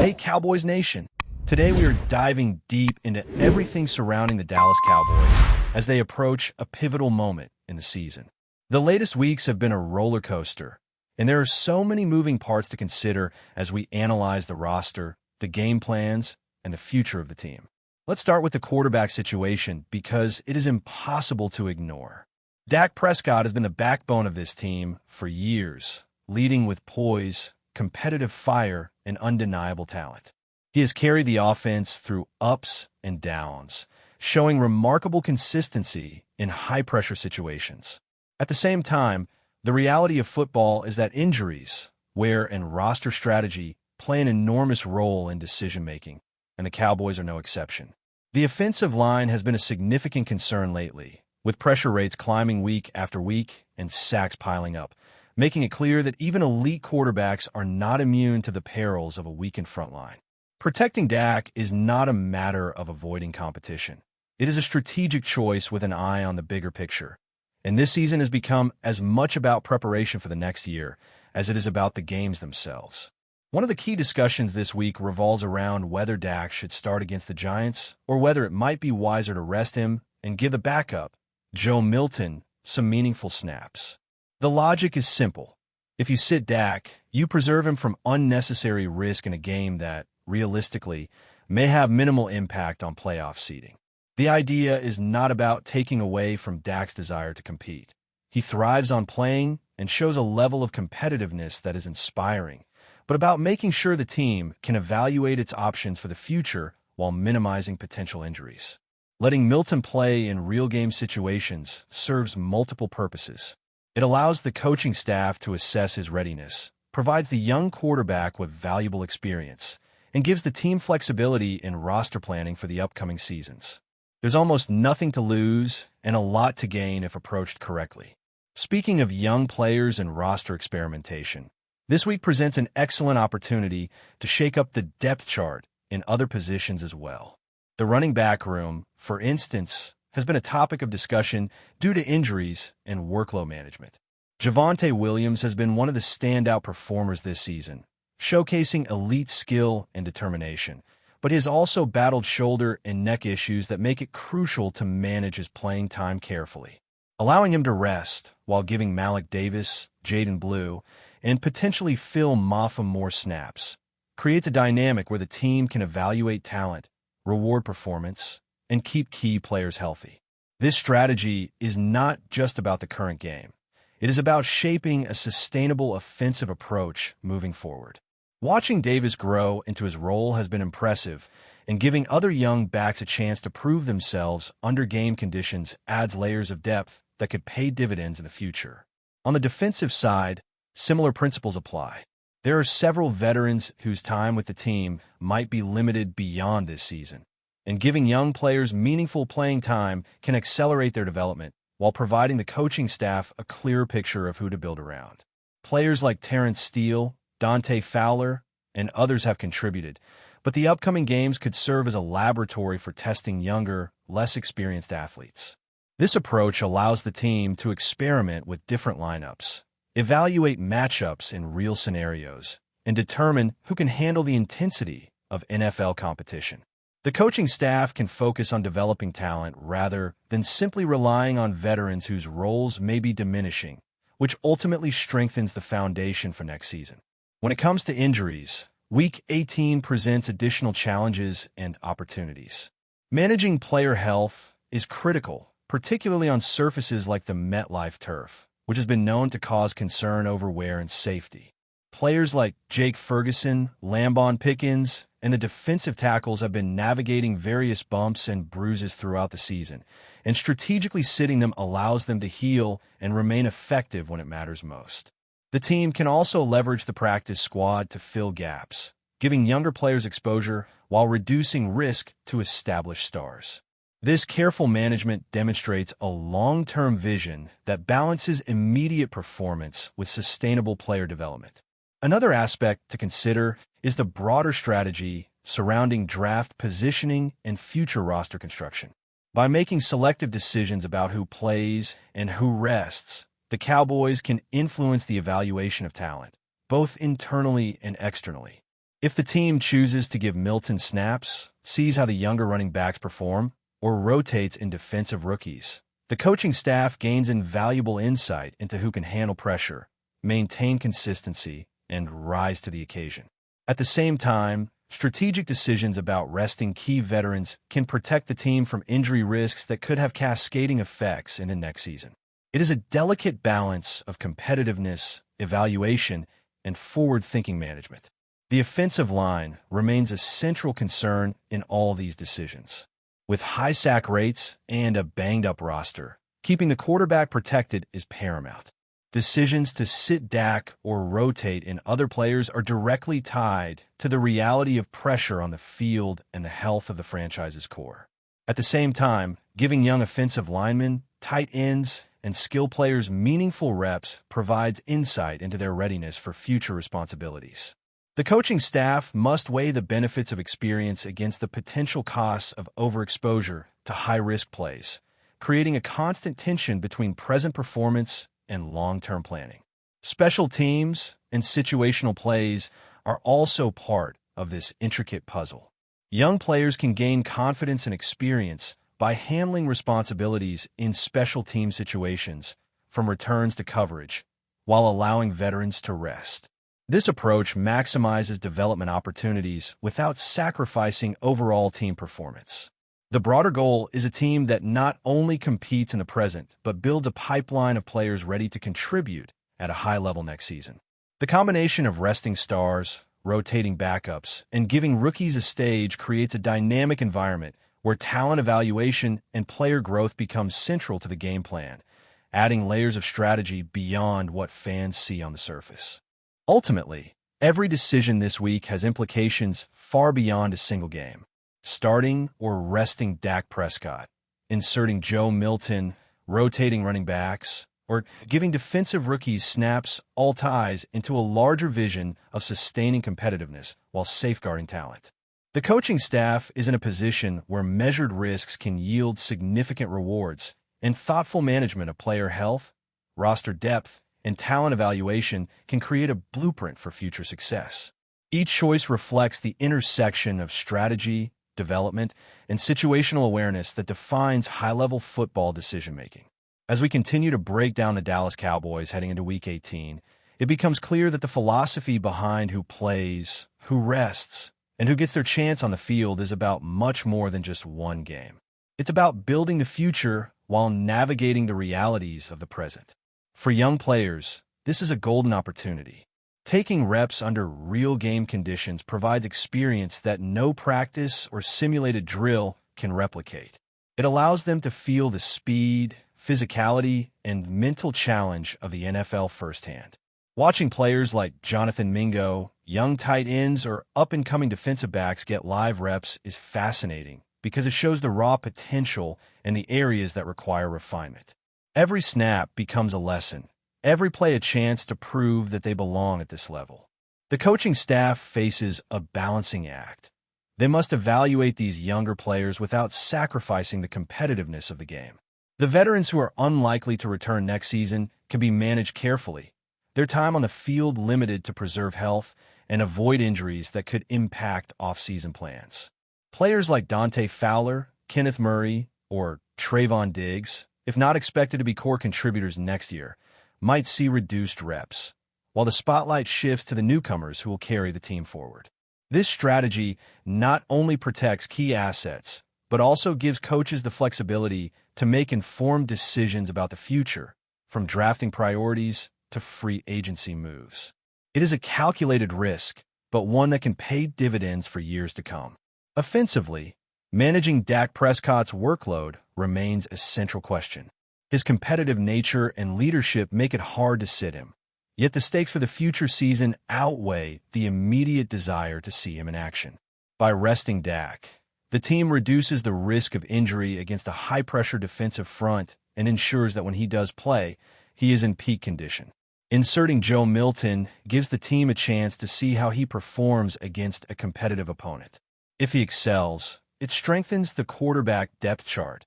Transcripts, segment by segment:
Hey Cowboys Nation! Today we are diving deep into everything surrounding the Dallas Cowboys as they approach a pivotal moment in the season. The latest weeks have been a roller coaster, and there are so many moving parts to consider as we analyze the roster, the game plans, and the future of the team. Let's start with the quarterback situation because it is impossible to ignore. Dak Prescott has been the backbone of this team for years, leading with poise, competitive fire, and undeniable talent. He has carried the offense through ups and downs, showing remarkable consistency in high-pressure situations. At the same time, the reality of football is that injuries, wear, and roster strategy play an enormous role in decision-making, and the Cowboys are no exception. The offensive line has been a significant concern lately, with pressure rates climbing week after week and sacks piling up, making it clear that even elite quarterbacks are not immune to the perils of a weakened front line. Protecting Dak is not a matter of avoiding competition. It is a strategic choice with an eye on the bigger picture. And this season has become as much about preparation for the next year as it is about the games themselves. One of the key discussions this week revolves around whether Dak should start against the Giants or whether it might be wiser to rest him and give the backup, Joe Milton, some meaningful snaps. The logic is simple. If you sit Dak, you preserve him from unnecessary risk in a game that, realistically, may have minimal impact on playoff seeding. The idea is not about taking away from Dak's desire to compete. He thrives on playing and shows a level of competitiveness that is inspiring, but about making sure the team can evaluate its options for the future while minimizing potential injuries. Letting Milton play in real-game situations serves multiple purposes. It allows the coaching staff to assess his readiness, provides the young quarterback with valuable experience, and gives the team flexibility in roster planning for the upcoming seasons. There's almost nothing to lose and a lot to gain if approached correctly. Speaking of young players and roster experimentation, this week presents an excellent opportunity to shake up the depth chart in other positions as well. The running back room, for instance, has been a topic of discussion due to injuries and workload management. Javonte Williams has been one of the standout performers this season, showcasing elite skill and determination, but he has also battled shoulder and neck issues that make it crucial to manage his playing time carefully. Allowing him to rest while giving Malik Davis, Jaden Blue, and potentially Phil Maffa more snaps creates a dynamic where the team can evaluate talent, reward performance, and keep key players healthy. This strategy is not just about the current game. It is about shaping a sustainable offensive approach moving forward. Watching Davis grow into his role has been impressive, and giving other young backs a chance to prove themselves under game conditions adds layers of depth that could pay dividends in the future. On the defensive side, similar principles apply. There are several veterans whose time with the team might be limited beyond this season, and giving young players meaningful playing time can accelerate their development while providing the coaching staff a clearer picture of who to build around. Players like Terrence Steele, Dante Fowler, and others have contributed, but the upcoming games could serve as a laboratory for testing younger, less experienced athletes. This approach allows the team to experiment with different lineups, evaluate matchups in real scenarios, and determine who can handle the intensity of NFL competition. The coaching staff can focus on developing talent rather than simply relying on veterans whose roles may be diminishing, which ultimately strengthens the foundation for next season. When it comes to injuries, Week 18 presents additional challenges and opportunities. Managing player health is critical, particularly on surfaces like the MetLife turf, which has been known to cause concern over wear and safety. Players like Jake Ferguson, Lambon Pickens, and the defensive tackles have been navigating various bumps and bruises throughout the season, and strategically sitting them allows them to heal and remain effective when it matters most. The team can also leverage the practice squad to fill gaps, giving younger players exposure while reducing risk to established stars. This careful management demonstrates a long-term vision that balances immediate performance with sustainable player development. Another aspect to consider is the broader strategy surrounding draft positioning and future roster construction. By making selective decisions about who plays and who rests, the Cowboys can influence the evaluation of talent, both internally and externally. If the team chooses to give Milton snaps, sees how the younger running backs perform, or rotates in defensive rookies, the coaching staff gains invaluable insight into who can handle pressure, maintain consistency, and rise to the occasion. At the same time, strategic decisions about resting key veterans can protect the team from injury risks that could have cascading effects into next season. It is a delicate balance of competitiveness, evaluation, and forward-thinking management. The offensive line remains a central concern in all these decisions. With high sack rates and a banged-up roster, keeping the quarterback protected is paramount. Decisions to sit Dak or rotate in other players are directly tied to the reality of pressure on the field and the health of the franchise's core. At the same time, giving young offensive linemen, tight ends, and skill players meaningful reps provides insight into their readiness for future responsibilities. The coaching staff must weigh the benefits of experience against the potential costs of overexposure to high-risk plays, creating a constant tension between present performance and long-term planning. Special teams and situational plays are also part of this intricate puzzle. Young players can gain confidence and experience by handling responsibilities in special team situations, from returns to coverage, while allowing veterans to rest. This approach maximizes development opportunities without sacrificing overall team performance. The broader goal is a team that not only competes in the present, but builds a pipeline of players ready to contribute at a high level next season. The combination of resting stars, rotating backups, and giving rookies a stage creates a dynamic environment where talent evaluation and player growth becomes central to the game plan, adding layers of strategy beyond what fans see on the surface. Ultimately, every decision this week has implications far beyond a single game. Starting or resting Dak Prescott, inserting Joe Milton, rotating running backs, or giving defensive rookies snaps all ties into a larger vision of sustaining competitiveness while safeguarding talent. The coaching staff is in a position where measured risks can yield significant rewards, and thoughtful management of player health, roster depth, and talent evaluation can create a blueprint for future success. Each choice reflects the intersection of strategy, development, and situational awareness that defines high-level football decision-making. As we continue to break down the Dallas Cowboys heading into Week 18, it becomes clear that the philosophy behind who plays, who rests, and who gets their chance on the field is about much more than just one game. It's about building the future while navigating the realities of the present. For young players, this is a golden opportunity. Taking reps under real game conditions provides experience that no practice or simulated drill can replicate. It allows them to feel the speed, physicality, and mental challenge of the NFL firsthand. Watching players like Jonathan Mingo, young tight ends, or up-and-coming defensive backs get live reps is fascinating because it shows the raw potential and the areas that require refinement. Every snap becomes a lesson, every play a chance to prove that they belong at this level. The coaching staff faces a balancing act. They must evaluate these younger players without sacrificing the competitiveness of the game. The veterans who are unlikely to return next season can be managed carefully, their time on the field limited to preserve health and avoid injuries that could impact off-season plans. Players like Dante Fowler, Kenneth Murray, or Trayvon Diggs, if not expected to be core contributors next year, might see reduced reps, while the spotlight shifts to the newcomers who will carry the team forward. This strategy not only protects key assets, but also gives coaches the flexibility to make informed decisions about the future, from drafting priorities to free agency moves. It is a calculated risk, but one that can pay dividends for years to come. Offensively, managing Dak Prescott's workload remains a central question. His competitive nature and leadership make it hard to sit him, yet the stakes for the future season outweigh the immediate desire to see him in action. By resting Dak, the team reduces the risk of injury against a high-pressure defensive front and ensures that when he does play, he is in peak condition. Inserting Joe Milton gives the team a chance to see how he performs against a competitive opponent. If he excels, it strengthens the quarterback depth chart.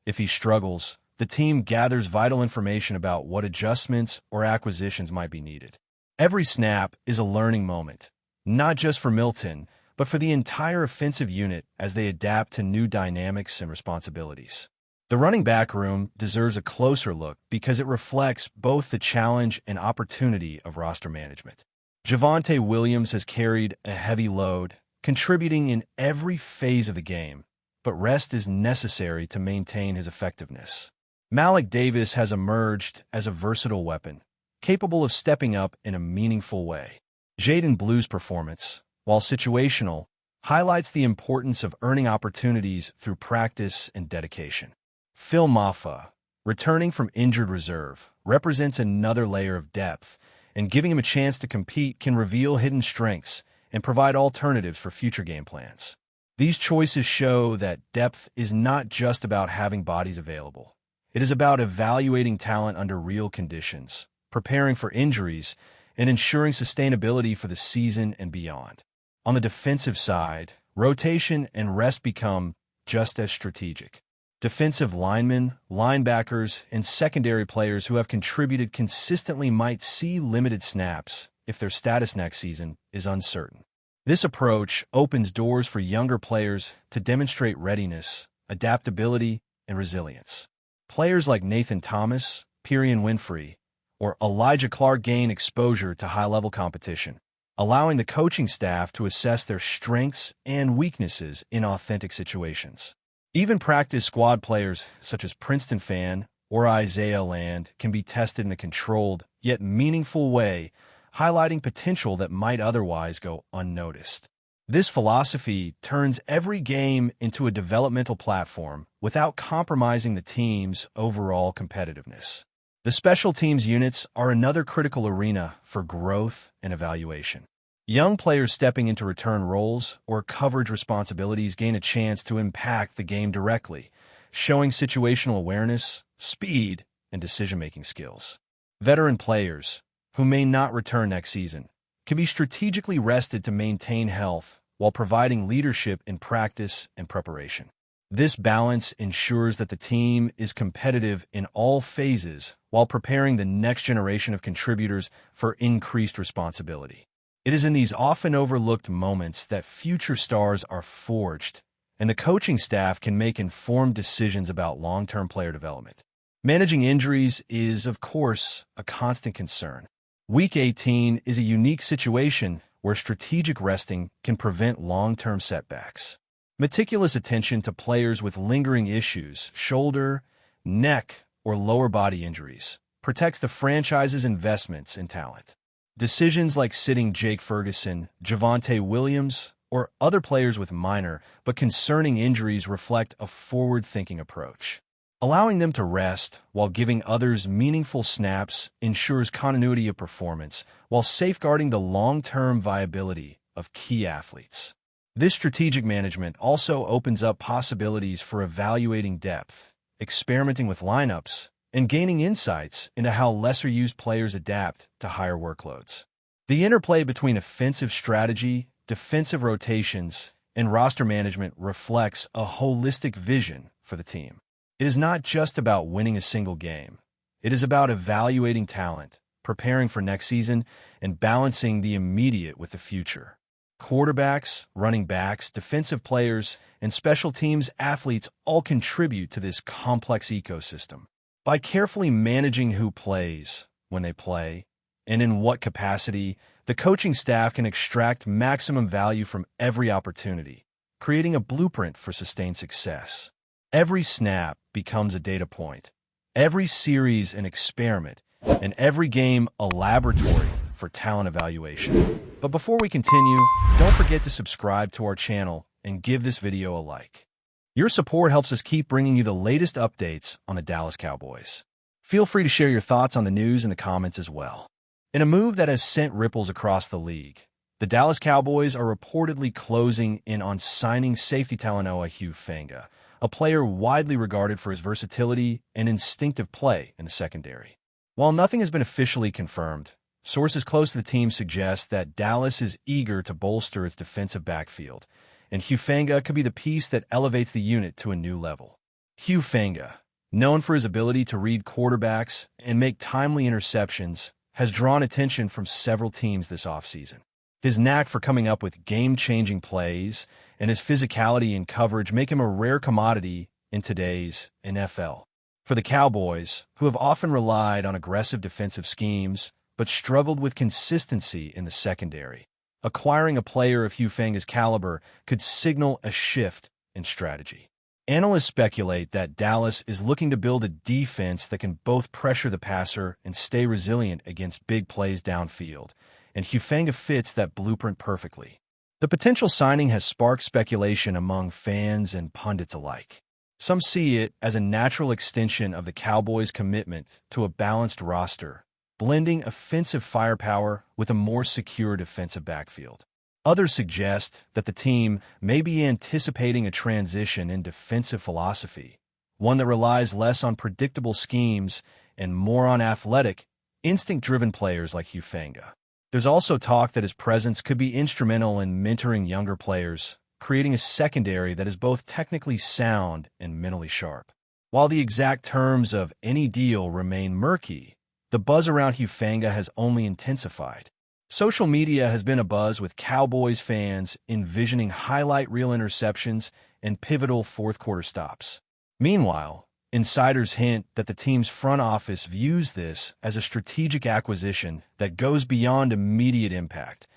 If he struggles, the team gathers vital information about what adjustments or acquisitions might be needed. Every snap is a learning moment, not just for Milton, but for the entire offensive unit as they adapt to new dynamics and responsibilities. The running back room deserves a closer look because it reflects both the challenge and opportunity of roster management. Javonte Williams has carried a heavy load, contributing in every phase of the game, but rest is necessary to maintain his effectiveness. Malik Davis has emerged as a versatile weapon, capable of stepping up in a meaningful way. Jaden Blue's performance, while situational, highlights the importance of earning opportunities through practice and dedication. Phil Maffa, returning from injured reserve, represents another layer of depth, and giving him a chance to compete can reveal hidden strengths and provide alternatives for future game plans. These choices show that depth is not just about having bodies available. It is about evaluating talent under real conditions, preparing for injuries, and ensuring sustainability for the season and beyond. On the defensive side, rotation and rest become just as strategic. Defensive linemen, linebackers, and secondary players who have contributed consistently might see limited snaps if their status next season is uncertain. This approach opens doors for younger players to demonstrate readiness, adaptability, and resilience. Players like Nathan Thomas, Perion Winfrey, or Elijah Clark gain exposure to high-level competition, allowing the coaching staff to assess their strengths and weaknesses in authentic situations. Even practice squad players such as Princeton Fan or Isaiah Land can be tested in a controlled, yet meaningful way, highlighting potential that might otherwise go unnoticed. This philosophy turns every game into a developmental platform without compromising the team's overall competitiveness. The special teams units are another critical arena for growth and evaluation. Young players stepping into return roles or coverage responsibilities gain a chance to impact the game directly, showing situational awareness, speed, and decision-making skills. Veteran players, who may not return next season, can be strategically rested to maintain health while providing leadership in practice and preparation. This balance ensures that the team is competitive in all phases while preparing the next generation of contributors for increased responsibility. It is in these often overlooked moments that future stars are forged, and the coaching staff can make informed decisions about long-term player development. Managing injuries is, of course, a constant concern. Week 18 is a unique situation where strategic resting can prevent long-term setbacks. Meticulous attention to players with lingering issues, shoulder, neck, or lower body injuries, protects the franchise's investments in talent. Decisions like sitting Jake Ferguson, Javonte Williams, or other players with minor but concerning injuries reflect a forward-thinking approach. Allowing them to rest while giving others meaningful snaps ensures continuity of performance while safeguarding the long-term viability of key athletes. This strategic management also opens up possibilities for evaluating depth, experimenting with lineups, and gaining insights into how lesser-used players adapt to higher workloads. The interplay between offensive strategy, defensive rotations, and roster management reflects a holistic vision for the team. It is not just about winning a single game. It is about evaluating talent, preparing for next season, and balancing the immediate with the future. Quarterbacks, running backs, defensive players, and special teams athletes all contribute to this complex ecosystem. By carefully managing who plays, when they play, and in what capacity, the coaching staff can extract maximum value from every opportunity, creating a blueprint for sustained success. Every snap becomes a data point, every series an experiment, and every game a laboratory for talent evaluation. But before we continue, don't forget to subscribe to our channel and give this video a like. Your support helps us keep bringing you the latest updates on the Dallas Cowboys. Feel free to share your thoughts on the news in the comments as well. In a move that has sent ripples across the league, the Dallas Cowboys are reportedly closing in on signing safety Talanoa Hufanga, a player widely regarded for his versatility and instinctive play in the secondary. While nothing has been officially confirmed, sources close to the team suggest that Dallas is eager to bolster its defensive backfield, and Hufanga could be the piece that elevates the unit to a new level. Hufanga, known for his ability to read quarterbacks and make timely interceptions, has drawn attention from several teams this offseason. His knack for coming up with game-changing plays and his physicality and coverage make him a rare commodity in today's NFL. For the Cowboys, who have often relied on aggressive defensive schemes but struggled with consistency in the secondary, acquiring a player of Hufanga's caliber could signal a shift in strategy. Analysts speculate that Dallas is looking to build a defense that can both pressure the passer and stay resilient against big plays downfield, and Hufanga fits that blueprint perfectly. The potential signing has sparked speculation among fans and pundits alike. Some see it as a natural extension of the Cowboys' commitment to a balanced roster, blending offensive firepower with a more secure defensive backfield. Others suggest that the team may be anticipating a transition in defensive philosophy, one that relies less on predictable schemes and more on athletic, instinct-driven players like Hufanga. There's also talk that his presence could be instrumental in mentoring younger players, creating a secondary that is both technically sound and mentally sharp. While the exact terms of any deal remain murky, the buzz around Hufanga has only intensified. Social media has been abuzz with Cowboys fans envisioning highlight reel interceptions and pivotal fourth-quarter stops. Meanwhile, insiders hint that the team's front office views this as a strategic acquisition that goes beyond immediate impact,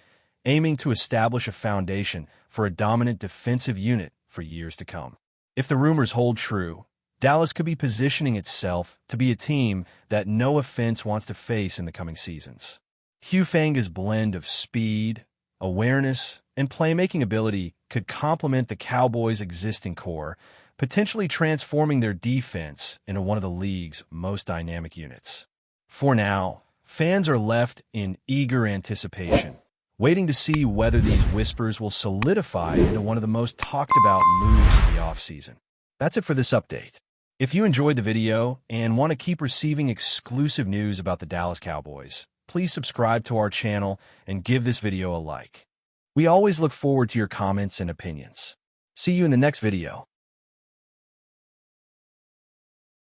aiming to establish a foundation for a dominant defensive unit for years to come. If the rumors hold true, Dallas could be positioning itself to be a team that no offense wants to face in the coming seasons. Hufanga's blend of speed, awareness, and playmaking ability could complement the Cowboys' existing core, potentially transforming their defense into one of the league's most dynamic units. For now, fans are left in eager anticipation, waiting to see whether these whispers will solidify into one of the most talked-about moves of the offseason. That's it for this update. If you enjoyed the video and want to keep receiving exclusive news about the Dallas Cowboys, please subscribe to our channel and give this video a like. We always look forward to your comments and opinions. See you in the next video.